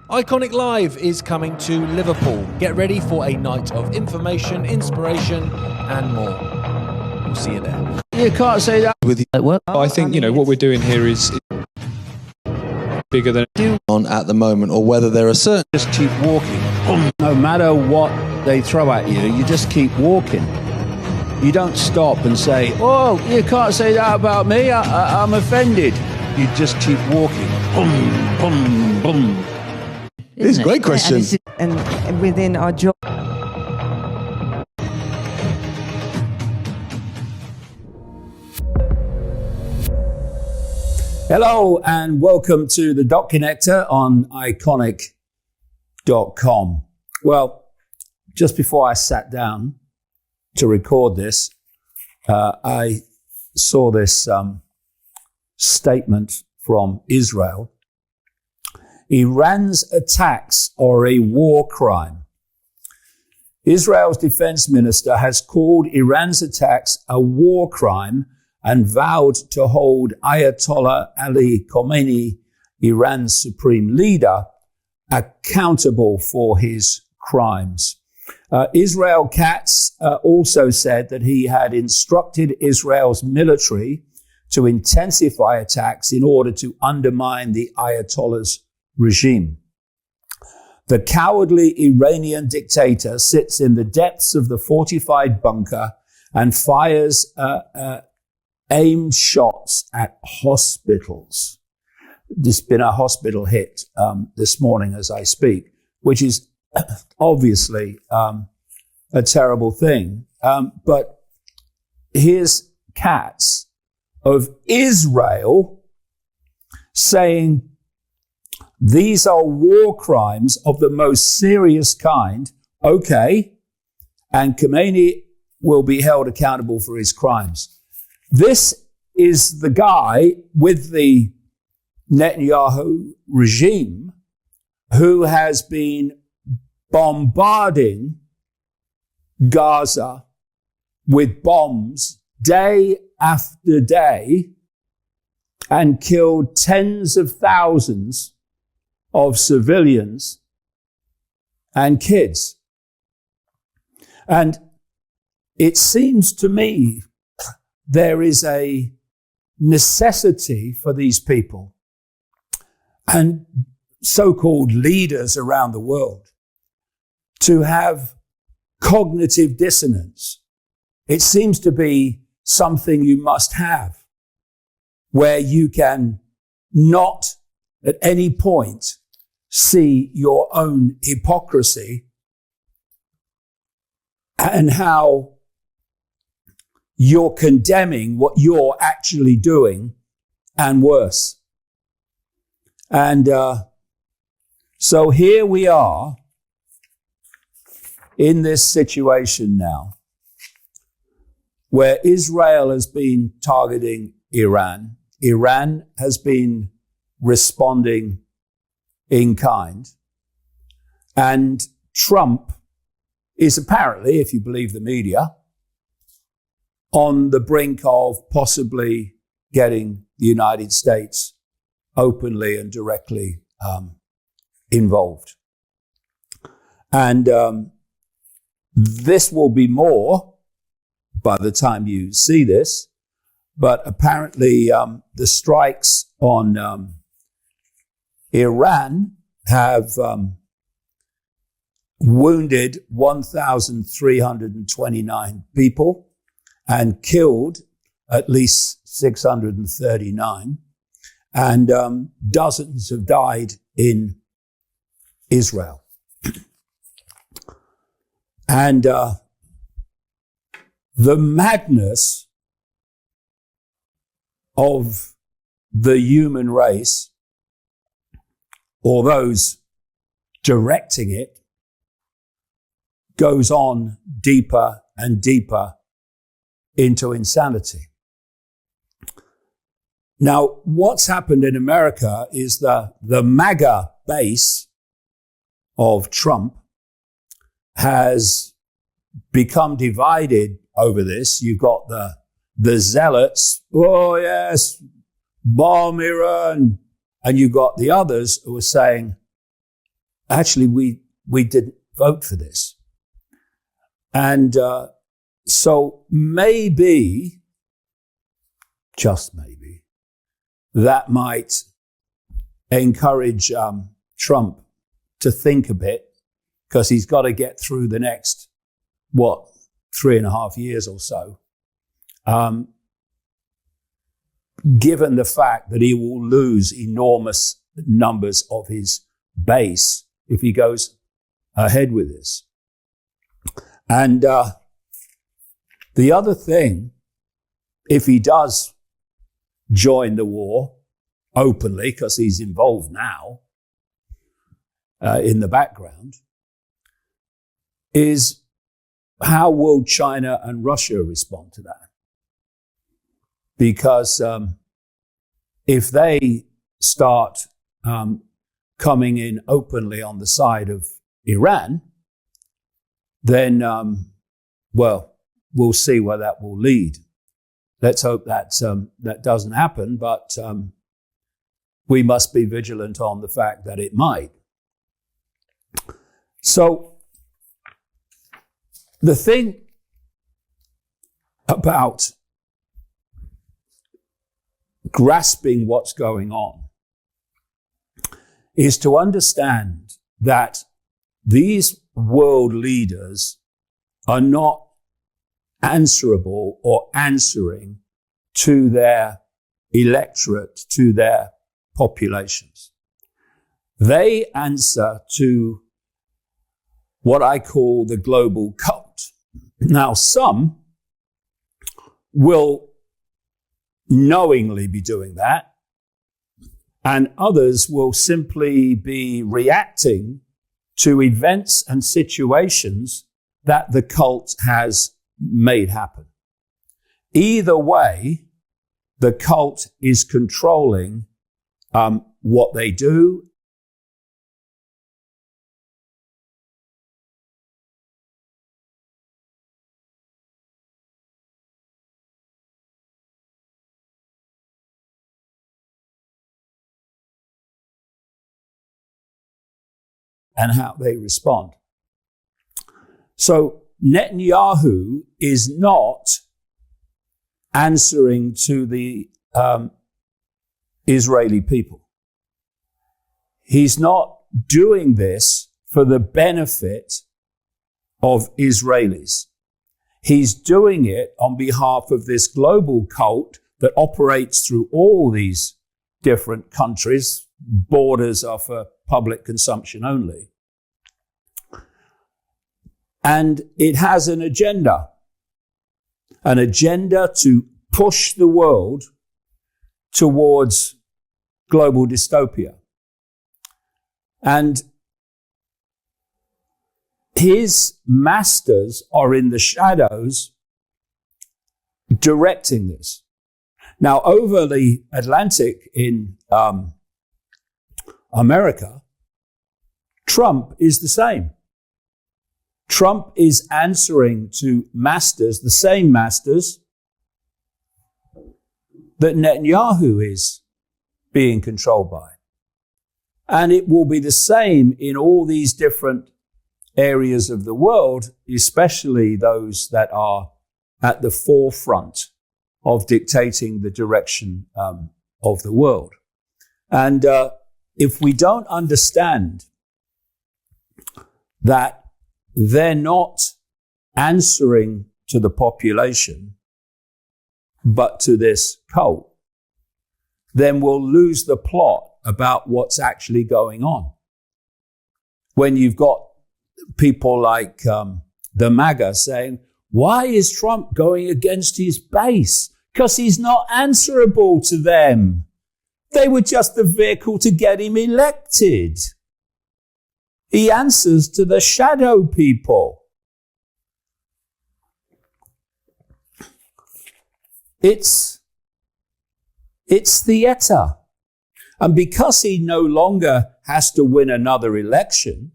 Iconic Live is coming to Liverpool. Get ready for a night of information, inspiration, and more. We'll see you there. You can't say that with you. What? I think, what we're doing here is bigger than on at the moment, or whether there are certain... Just keep walking. No matter what they throw at you, you just keep walking. You don't stop and say, oh, you can't say that about me, I'm offended. You just keep walking. Boom, boom, boom. It's a great question. And within our job. Hello and welcome to the Dot Connector on iconic.com. Well, just before I sat down to record this, I saw this statement from Israel. Iran's attacks are a war crime. Israel's defense minister has called Iran's attacks a war crime and vowed to hold Ayatollah Ali Khamenei, Iran's supreme leader, accountable for his crimes. Israel Katz also said that he had instructed Israel's military to intensify attacks in order to undermine the Ayatollah's regime. The cowardly Iranian dictator sits in the depths of the fortified bunker and fires aimed shots at hospitals. There's been a hospital hit this morning as I speak, which is obviously a terrible thing. But here's Katz of Israel saying these are war crimes of the most serious kind. Okay. And Khamenei will be held accountable for his crimes. This is the guy with the Netanyahu regime who has been bombarding Gaza with bombs day after day and killed tens of thousands of civilians and kids. And it seems to me there is a necessity for these people and so-called leaders around the world to have cognitive dissonance. It seems to be something you must have, where you can not at any point see your own hypocrisy and how you're condemning what you're actually doing and worse. And so here we are in this situation now where Israel has been targeting Iran. Iran has been responding in kind. And Trump is apparently, if you believe the media, on the brink of possibly getting the United States openly and directly involved. And this will be more by the time you see this, but apparently the strikes on Iran have wounded 1,329 people and killed at least 639, and dozens have died in Israel. And the madness of the human race, or those directing it, goes on deeper and deeper into insanity. Now, what's happened in America is the MAGA base of Trump has become divided over this. You've got the zealots, oh yes, bomb Iran. And you've got the others who are saying, actually, we didn't vote for this. And so maybe, just maybe, that might encourage Trump to think a bit, because he's got to get through the next, 3.5 years or so, given the fact that he will lose enormous numbers of his base if he goes ahead with this. And the other thing, if he does join the war openly, because he's involved now in the background, is how will China and Russia respond to that? Because if they start coming in openly on the side of Iran, then, we'll see where that will lead. Let's hope that that doesn't happen, but we must be vigilant on the fact that it might. So the thing about grasping what's going on is to understand that these world leaders are not answerable or answering to their electorate, to their populations. They answer to what I call the global cult. Now, some will knowingly be doing that, and others will simply be reacting to events and situations that the cult has made happen. Either way, the cult is controlling what they do. And how they respond. So Netanyahu is not answering to the Israeli people. He's not doing this for the benefit of Israelis. He's doing it on behalf of this global cult that operates through all these different countries. Borders are for public consumption only. And it has an agenda to push the world towards global dystopia. And his masters are in the shadows directing this. Now, over the Atlantic in America, Trump is the same. Trump is answering to masters, the same masters that Netanyahu is being controlled by. And it will be the same in all these different areas of the world, especially those that are at the forefront of dictating the direction of the world. And if we don't understand that they're not answering to the population, but to this cult, then we'll lose the plot about what's actually going on. When you've got people like the MAGA saying, why is Trump going against his base? Because he's not answerable to them. They were just the vehicle to get him elected. He answers to the shadow people. It's theater. And because he no longer has to win another election,